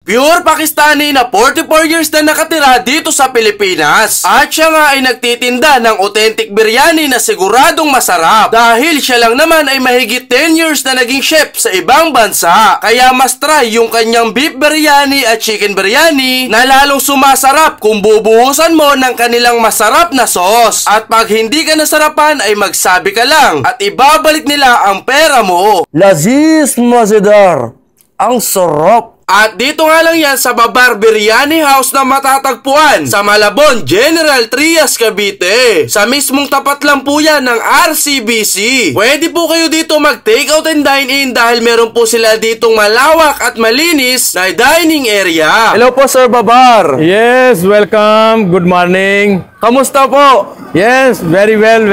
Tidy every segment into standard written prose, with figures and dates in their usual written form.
Pure Pakistani na 44 years na nakatira dito sa Pilipinas. At siya nga ay nagtitinda ng authentic biryani na siguradong masarap. Dahil siya lang naman ay mahigit 10 years na naging chef sa ibang bansa. Kaya mas try yung kanyang beef biryani at chicken biryani na lalong sumasarap kung bubuhusan mo ng kanilang masarap na sauce. At pag hindi ka nasarapan ay magsabi ka lang at ibabalik nila ang pera mo. Laziz Mazedar, ang sarap. At dito nga lang yan sa Babar Biryani House na matatagpuan sa Malabon, General Trias, Cavite. Sa mismong tapat lang po yan ng RCBC. Pwede po kayo dito mag-take out and dine in dahil meron po sila ditong malawak at malinis na dining area. Hello po Sir Babar. Yes, welcome. Good morning. Kamusta po? Yes, very well,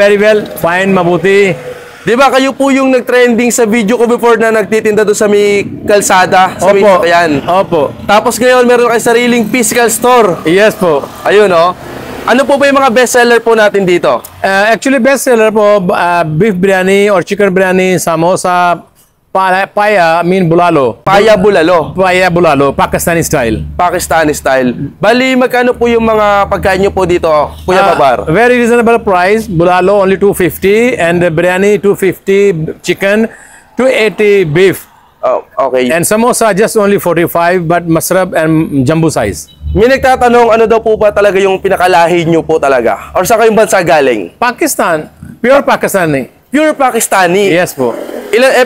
fine, mabuti. Di ba kayo po yung nag-trending sa video ko before na nagtitinda doon sa may kalsada? Sa may sakayan. Opo. Tapos ngayon meron kayo sariling physical store. Yes po. Ayun oh. Ano po ba yung mga bestseller po natin dito? Actually, bestseller po, beef biryani or chicken biryani, samosa, paya, bulalo. Paya bulalo. Paya bulalo, Pakistani style. Pakistani style. Bali, magkano po yung mga pagkain nyo po dito, Kuya Babar? Very reasonable price. Bulalo only 250 and biryani 250 chicken, 280 beef. Oh, okay. And samosa just only 45 but masrab and jumbo size. May nagtatanong ano daw po ba talaga yung pinakalahi nyo po talaga? Or sa kayong bansa galing? Pakistan, pure Pakistani. Pure Pakistani? Yes po.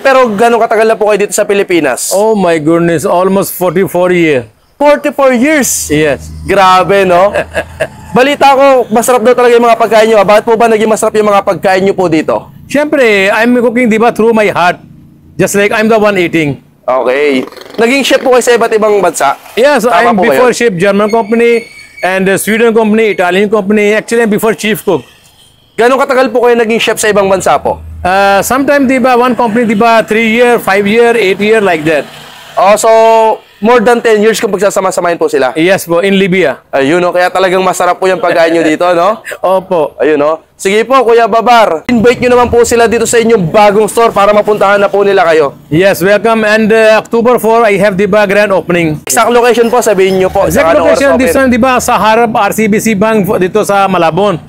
Pero gano'ng katagal na po kayo dito sa Pilipinas? Oh my goodness, almost 44 years. 44 years? Yes. Grabe, no? Balita ko, masarap daw talaga yung mga pagkain nyo. Bakit po ba naging masarap yung mga pagkain nyo po dito? Siyempre, I'm cooking diba through my heart. Just like I'm the one eating. Okay. Naging chef po kayo sa iba't ibang bansa? Yes, Tama I'm po before kayo? chef, German company, and Sweden company, Italian company. Actually, I'm before chief cook. Gano'ng katagal po kayo naging chef sa ibang bansa po? Sometimes diba, one company diba, 3 year, 5 year, 8 year, like that. Oh, so more than 10 years kung pagsasama-samahin po sila? Yes po, in Libya. Ayun, no? Kaya talagang masarap po yung pagkain nyo dito, no? Opo. Ayun, no? Sige po, Kuya Babar. Invite nyo naman po sila dito sa inyong bagong store para mapuntahan na po nila kayo. Yes, welcome. And October 4, I have diba grand opening. Exact location po, sabihin nyo po. Exact location, this one diba, sa harap RCBC Bank dito sa Malabon.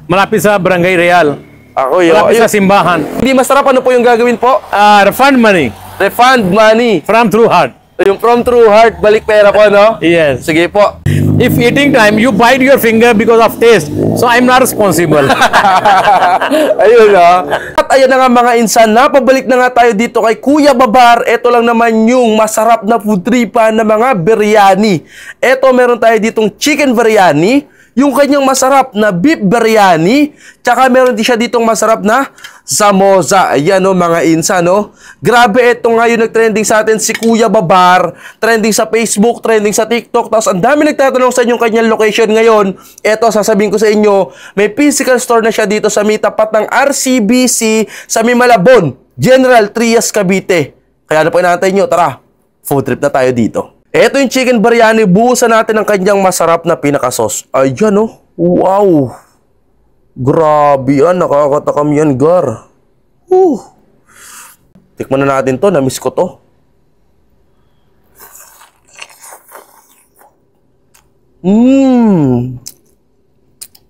Malapit sa Barangay Real. Ako yun. Malapit sa simbahan. Hindi masarap, ano po yung gagawin po? Refund money. Refund money. From True Heart. Yung from True Heart, balik pera po, no? Yes. Sige po. If eating time, you bite your finger because of taste. So, I'm not responsible. Ayun, no? At ayan na nga mga insan, napabalik na nga tayo dito kay Kuya Babar. Ito lang naman yung masarap na food tripan na mga biryani. Ito, meron tayo ditong chicken biryani, yung kanyang masarap na beef biryani, tsaka meron din siya ditong masarap na samosa. Ayan o mga insan, no? Grabe, ito nga yung nag-trending sa atin si Kuya Babar. Trending sa Facebook, trending sa TikTok. Tapos ang dami nagtatanong sa inyong kanyang location ngayon. Ito, sasabihin ko sa inyo, may physical store na siya dito sa may tapat ng RCBC sa may Malabon, General Trias, Cavite. Kaya ano po inaantay nyo? Tara, food trip na tayo dito. Ito yung chicken biryani, buhusan natin ang kanyang masarap na pinaka-sauce. Ayan, oh. Wow. Grabe yan, nakakatakam yan, gar. Tikman na natin to, na-miss ko to.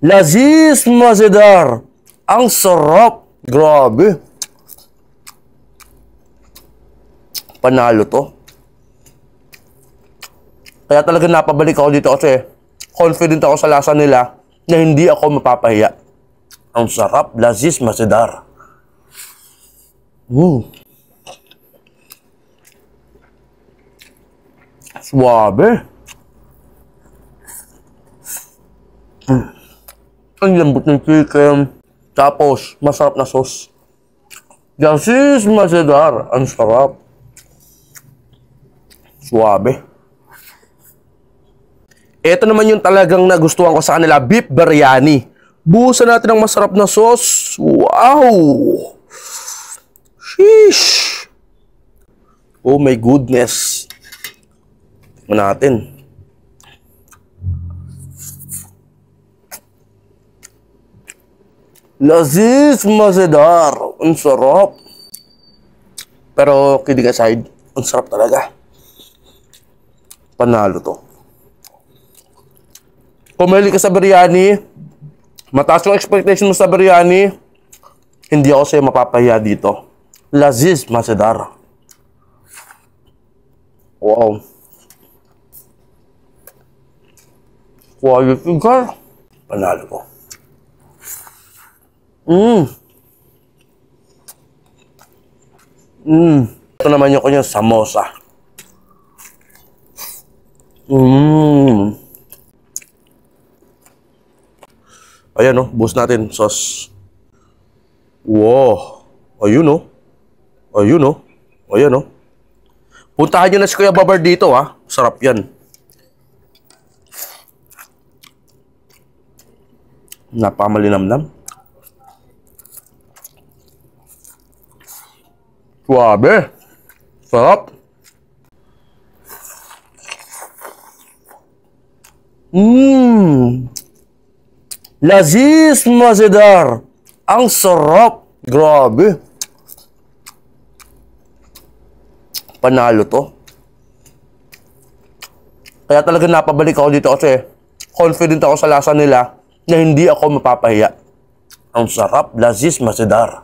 Laziz Mazedar. Ang sarap. Grabe. Panalo to. Kaya talaga napabalik ako dito kasi confident ako sa lasa nila na hindi ako mapapahiya. Ang sarap, Laziz Mazedar. Suwabe. Ang lambot ng chicken. Tapos, masarap na sauce. Laziz Mazedar. Ang sarap. Suwabe. Ito naman yung talagang nagustuhan ko sa kanila, beef biryani. Buhusan natin ng masarap na sauce. Wow! Sheesh! Oh my goodness. Tignan natin. Laziz Mazedar. Ang sarap. Pero kidding aside, ang sarap talaga. Panalo to. Kung mahilig ka sa biryani, mataas yung expectation mo sa biryani, hindi ako sa'yo mapapahiya dito. Laziz Mazedar. Wow. Quality ka. Panalo ko. Ito naman yung kanyang samosa. Ayan o, boost natin sauce. Wow. Ayun o. Ayun o. Ayan o. Puntahan nyo na si Kuya Babar dito ha. Sarap yan. Napamalinamnam. Suabe. Sarap. Laziz Mazedar. Ang sarap. Grabe. Panalo to. Kaya talaga napabalik ako dito kasi confident ako sa lasa nila na hindi ako mapapahiya. Ang sarap. Laziz Mazedar.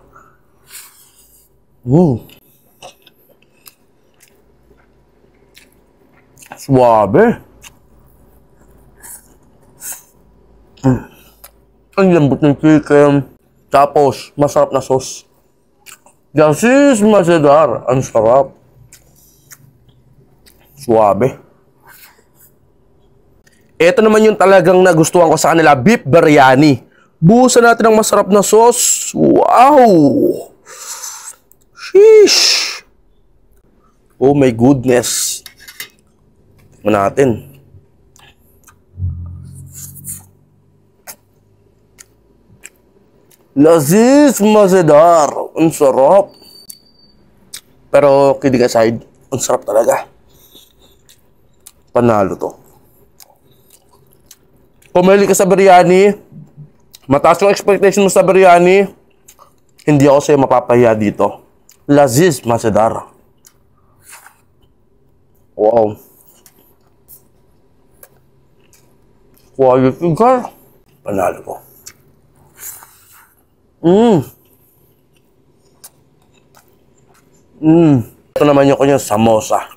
Suabe. Ang lambot ng chicken. Tapos, masarap na sauce. Laziz Mazedar. Ang sarap. Suabe. Ito naman yung talagang nagustuhan ko sa kanila. Beef biryani. Buhusan natin ng masarap na sauce. Wow! Sheesh! Oh my goodness. Tingnan natin. Laziz Mazedar. Ang sarap. Pero kidding aside, ang sarap talaga. Panalo to. Kung mahilig ka sa biryani, mataas yung expectation mo sa biryani, hindi ako sa'yo mapapahiya dito. Laziz Mazedar. Wow. Quality ka. Panalo ko. Ito naman yung kanyang samosa.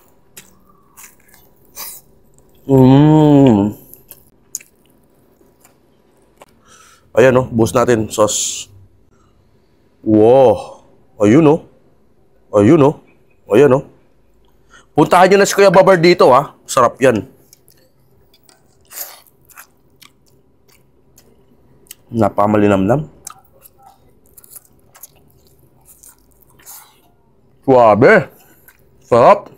Ayan o, boost natin sauce. Wow. Ayun o. Ayun o. Ayan o. Puntahan nyo na si Kuya Babar dito ha. Sarap yan. Napamalinamnam. Suabe. Sarap.